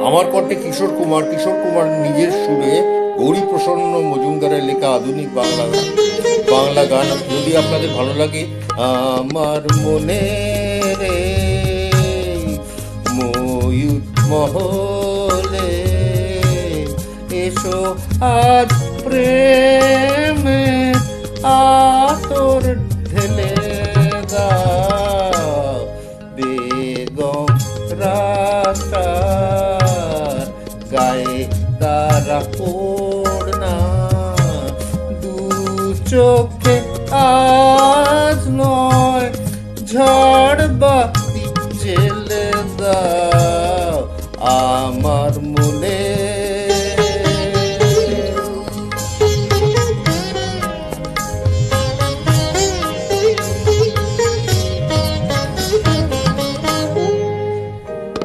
আমার কণ্ঠে কিশোর কুমার নিজের সুরে গৌরী প্রসন্ন মজুমদারের লেখা আধুনিক বাংলা গান যদি আপনাদের ভালো লাগে। আমার মনে রে ময়ূর মহলে এসো আজ প্রেমে আতর ঢেলে দাও বেগম রাস্তার গায়ে তারা ওড়না দু চোখে আজ নয় ঝড় বাতি জেলে দাও আমার মনে।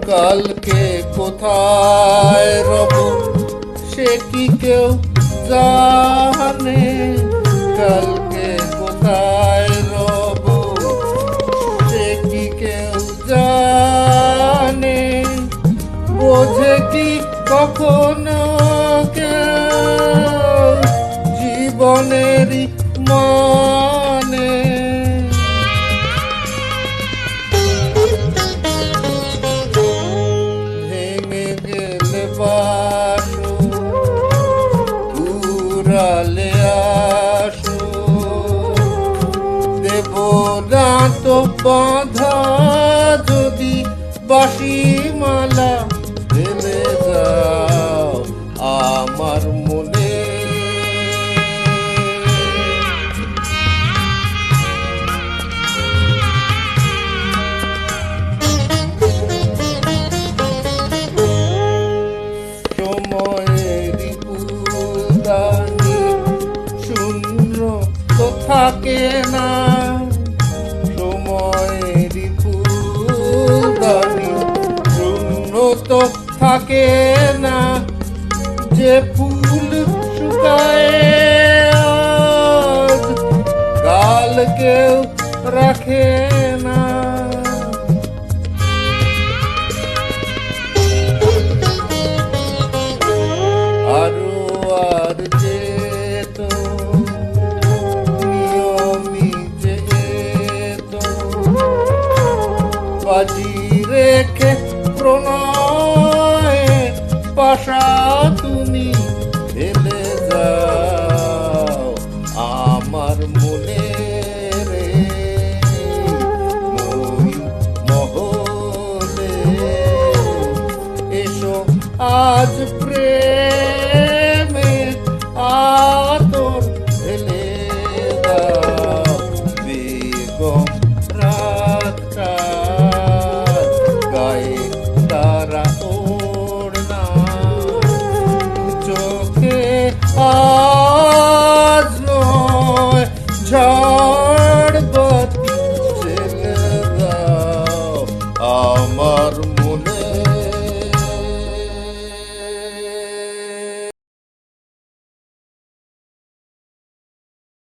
কালকে কোথায় রব সে কি কেউ জানে, কালকে কোথায় রব সে কি কেউ জানে, বোঝে কি কখনো কেউ জীবনেরই মানে। আসো দেব না তো বাঁধা যদি বাঁশি মালা ফেলে যাও আমার মনে। সময়েরই ফুলদানি শূন্য তো থাকে না, সময়েরই ফুলদানি শূন্য তো থাকে না, যে ফুল শুকায় আজ কাল কেউ রাখে না। আরো আর যেত নিয়মি যেত বাজি রেখে প্রণয় পাশা তুমি ফেলে যাও আমার মনে রে মহলে এসো আজ প্রেমে আতর ঢেলে দাও বেগম রাস্তার গায়ে তারা ওড়না চোখে আজ নয় ঝড় বাতি জেলে দাও আমার